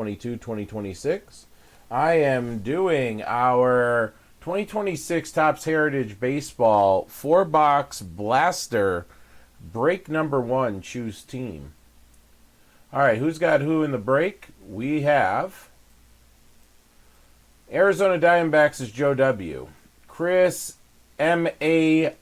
2026. I am doing our 2026 Topps Heritage Baseball 4-box blaster break number 1. Choose team. All right, who's got who in the break? We have Arizona Diamondbacks is Joe W. Chris M.A.Y.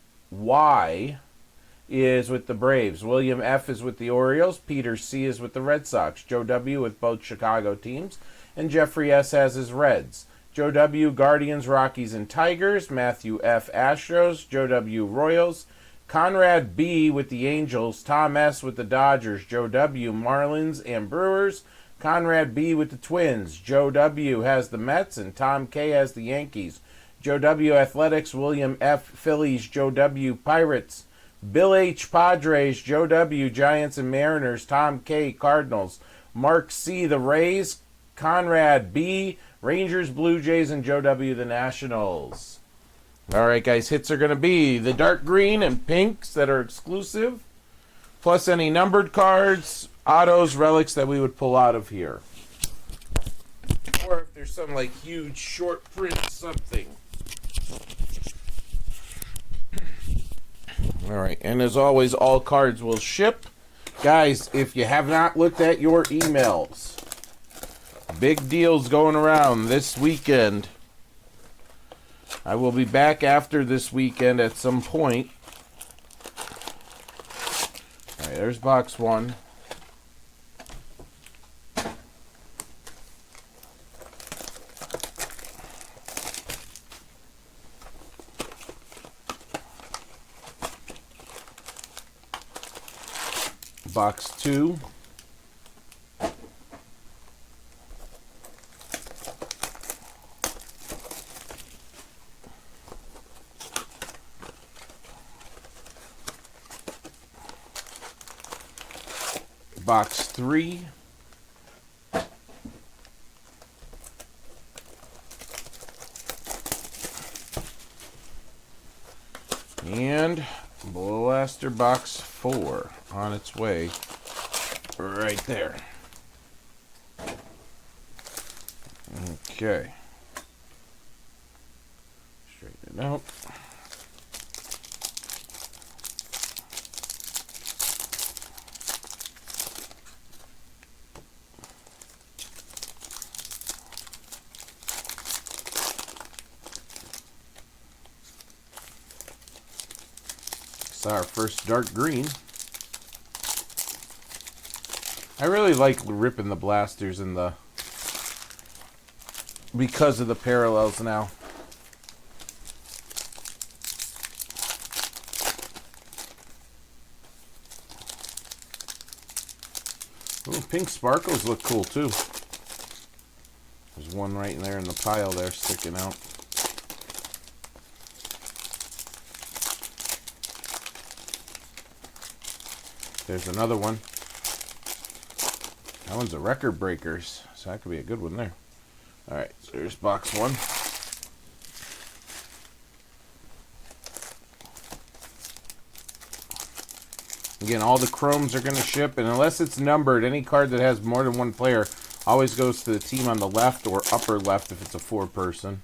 is with the Braves. William F. is with the Orioles. Peter C. is with the Red Sox. Joe W. with both Chicago teams. And Jeffrey S. has his Reds. Joe W. Guardians, Rockies, and Tigers. Matthew F. Astros. Joe W. Royals. Conrad B. with the Angels. Tom S. with the Dodgers. Joe W. Marlins and Brewers. Conrad B. with the Twins. Joe W. has the Mets. And Tom K. has the Yankees. Joe W. Athletics. William F. Phillies. Joe W. Pirates. Bill H. Padres. Joe W. Giants and Mariners. Tom K. Cardinals. Mark C. the Rays. Conrad B. Rangers, Blue Jays, and Joe W. the Nationals. All right, guys, hits are going to be the dark green and pinks that are exclusive, plus any numbered cards, autos, relics that we would pull out of here. Or if there's some like huge short print something. All right, and as always, all cards will ship. Guys, if you have not looked at your emails, big deals going around this weekend. I will be back after this weekend at some point. All right, there's box 1. Box 2. Box 3. And blaster box 4 on its way right there. Okay. Straighten it out. Our first dark green. I really like ripping the blasters in the because of the parallels now. Ooh, pink sparkles look cool too. There's one right in there in the pile there sticking out. There's another one. That one's a record breakers, so that could be a good one there. All right, so there's box 1. Again, all the chromes are going to ship, and unless it's numbered, any card that has more than one player always goes to the team on the left or upper left if it's a 4-person.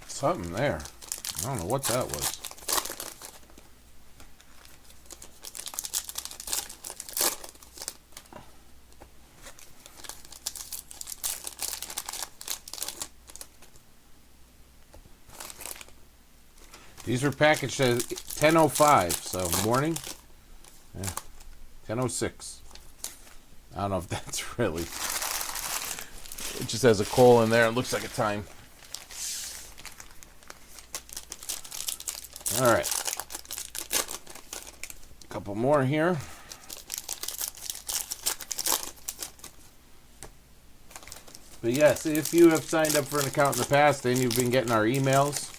Something there. I don't know what that was. These were packaged at 10:05, so morning. Yeah, 10:06. I don't know if that's really. It just has a coal in there. It looks like a time. All right. A couple more here. But yes, if you have signed up for an account in the past and you've been getting our emails,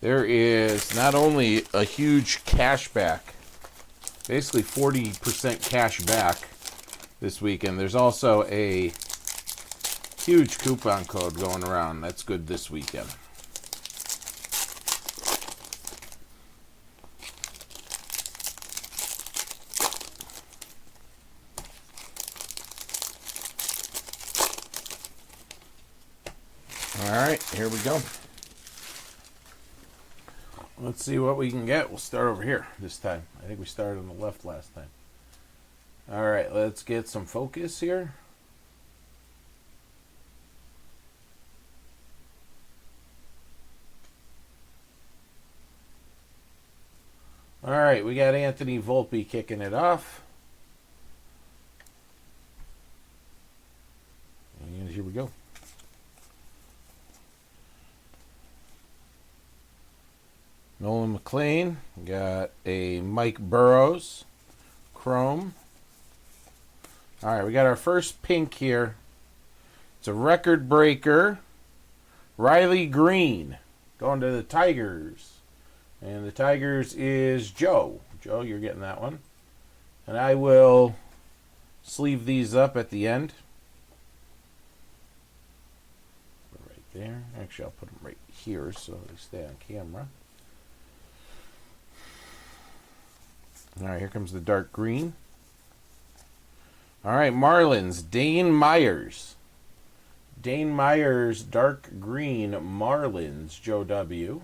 there is not only a huge cash back, basically 40% cash back this weekend, there's also a huge coupon code going around. That's good this weekend. All right, here we go. Let's see what we can get. We'll start over here this time. I think we started on the left last time. All right, let's get some focus here. All right, we got Anthony Volpe kicking it off. And here we go. Nolan McLean, got a Mike Burrows, Chrome. All right, we got our first pink here. It's a record breaker, Riley Green, going to the Tigers. And the Tigers is Joe. Joe, you're getting that one. And I will sleeve these up at the end. Right there. Actually, I'll put them right here so they stay on camera. All right, here comes the dark green. All right, Marlins, Dane Myers. Dane Myers, dark green, Marlins, Joe W.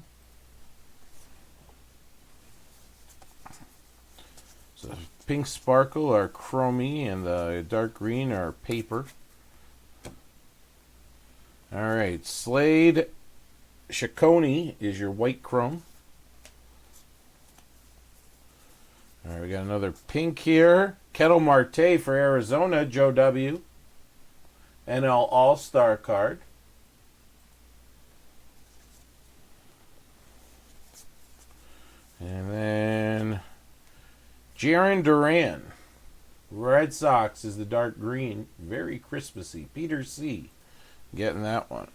So pink sparkle are chromey and the dark green are paper. All right, Slade Chaconi is your white chrome. All right, we got another pink here. Kettle Marte for Arizona, Joe W. NL All-Star card. And then Jarren Duran. Red Sox is the dark green. Very Christmassy. Peter C. getting that one.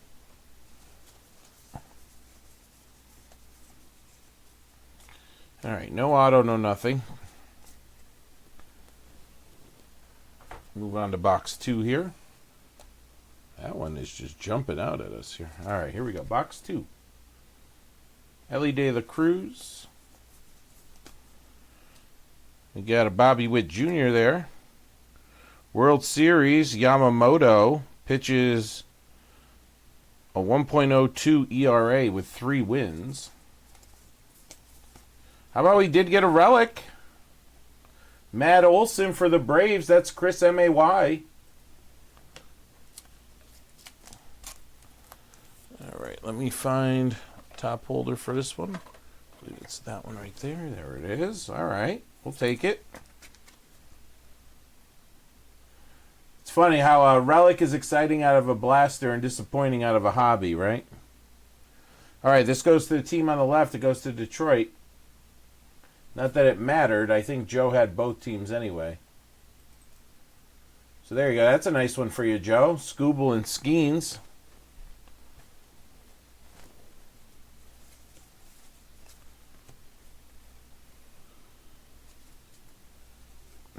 All right, no auto, no nothing. Move on to box 2 here. That one is just jumping out at us here. All right, here we go. Box 2. Ellie De La Cruz. We got a Bobby Witt Jr. there. World Series, Yamamoto pitches a 1.02 ERA with 3 wins. How about we did get a relic? Matt Olson for the Braves. That's Chris M-A-Y. All right, let me find top holder for this one. I believe it's that one right there. There it is. All right, we'll take it. It's funny how a relic is exciting out of a blaster and disappointing out of a hobby, right? All right, this goes to the team on the left. It goes to Detroit. Not that it mattered. I think Joe had both teams anyway. So there you go. That's a nice one for you, Joe. Scooble and Skeens.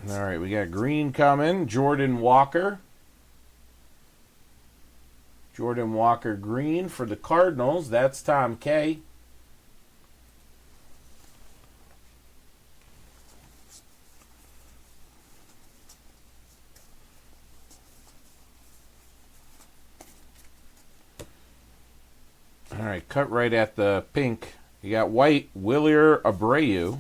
All right, we got green coming. Jordan Walker. Jordan Walker green for the Cardinals. That's Tom K. All right, cut right at the pink. You got white, Wilyer Abreu.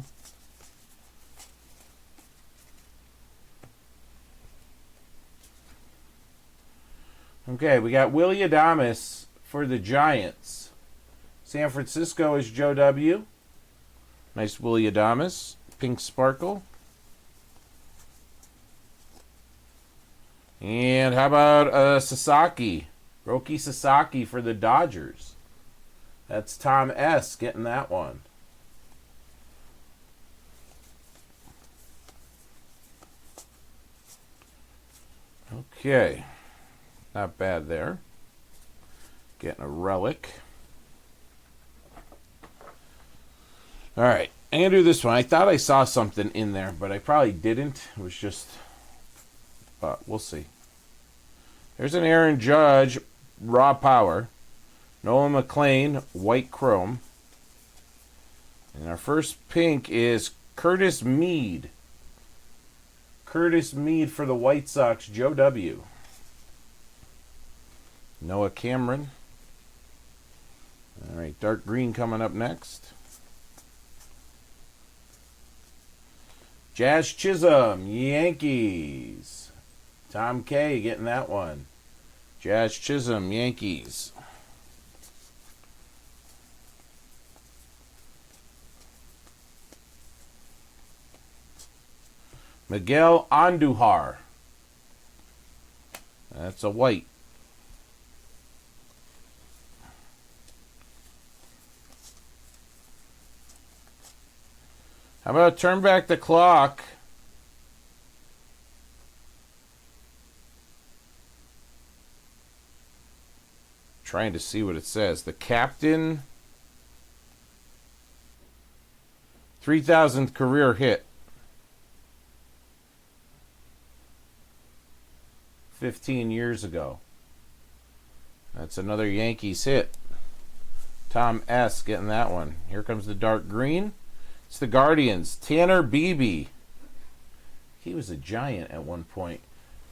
Okay, we got Willy Adames for the Giants. San Francisco is Joe W. Nice Willie Adames. Pink sparkle. And how about Sasaki? Roki Sasaki for the Dodgers. That's Tom S. getting that one. Okay. Not bad there. Getting a relic. All right. I'm going to do this one. I thought I saw something in there, but I probably didn't. It was just... But we'll see. There's an Aaron Judge, raw power. Nolan McLean, white chrome. And our first pink is Curtis Mead. Curtis Mead for the White Sox, Joe W. Noah Cameron. All right, dark green coming up next. Jazz Chisholm, Yankees. Tom K getting that one. Jazz Chisholm, Yankees. Miguel Andujar. That's a white. How about turn back the clock? Trying to see what it says. The captain, 3,000th career hit. 15 years ago. That's another Yankees hit. Tom S. getting that one. Here comes the dark green. It's the Guardians. Tanner Beebe. He was a giant at one point.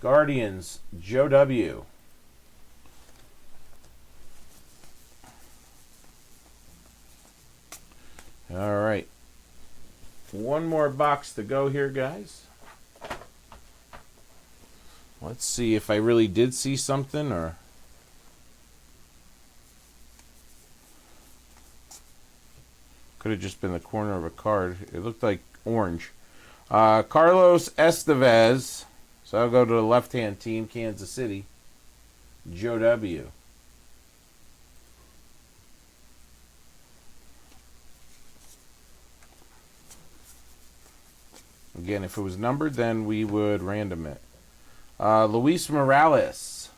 Guardians, Joe W. All right. One more box to go here, guys. Let's see if I really did see something or... Could have just been the corner of a card. It looked like orange. Carlos Estevez. So I'll go to the left-hand team, Kansas City. Joe W. Again, if it was numbered, then we would random it. Luis Morales.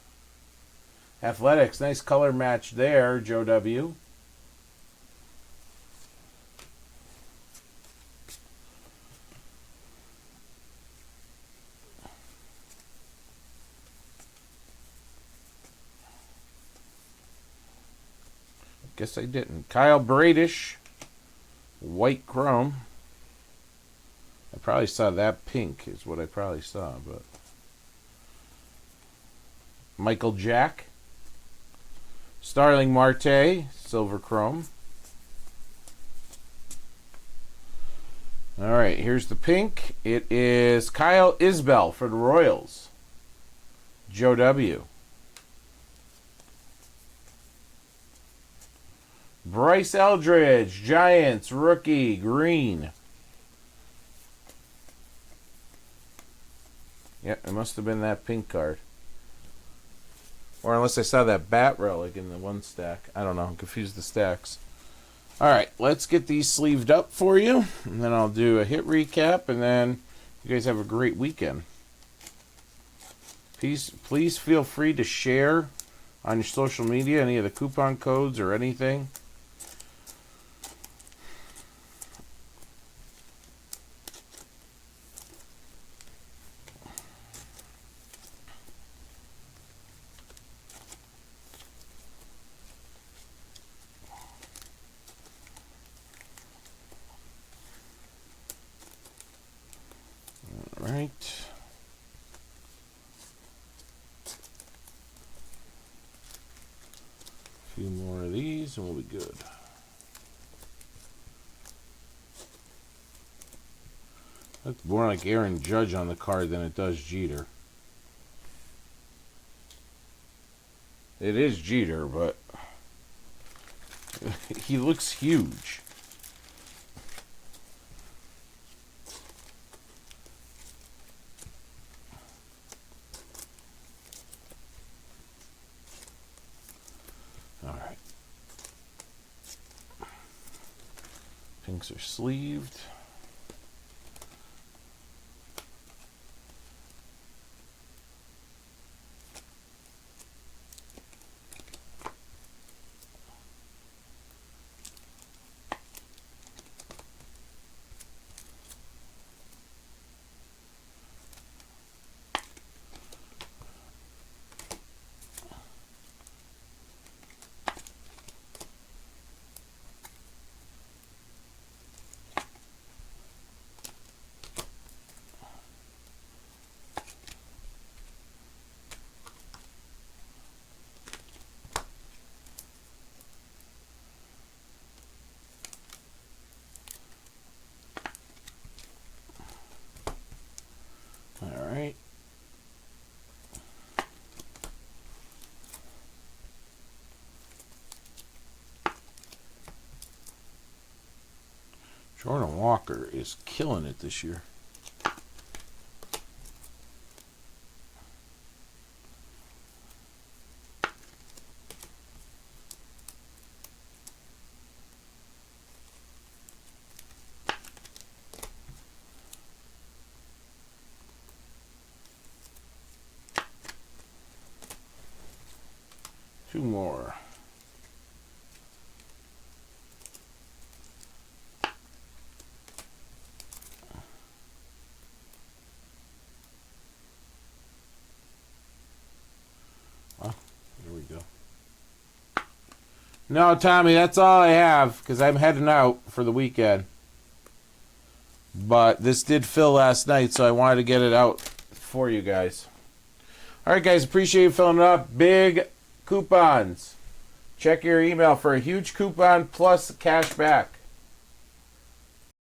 Athletics. Nice color match there, Joe W. Guess I didn't. Kyle Bradish. White chrome. I probably saw that pink is what I probably saw, but... Michael Jack. Starling Marte. Silver chrome. All right, here's the pink. It is Kyle Isbell for the Royals. Joe W. Bryce Eldridge, Giants, rookie, green. Yeah, it must have been that pink card. Or unless I saw that bat relic in the one stack. I don't know. I'm confused the stacks. All right, let's get these sleeved up for you. And then I'll do a hit recap. And then you guys have a great weekend. Please feel free to share on your social media any of the coupon codes or anything. Right. A few more of these and we'll be good. Looks more like Aaron Judge on the card than it does Jeter. It is Jeter, but he looks huge. things are sleeved. All right. Jordan Walker is killing it this year. Two more. Well, here we go. No, Tommy, that's all I have because I'm heading out for the weekend. But this did fill last night, so I wanted to get it out for you guys. All right, guys, appreciate you filling it up. Big coupons. Check your email for a huge coupon plus cash back.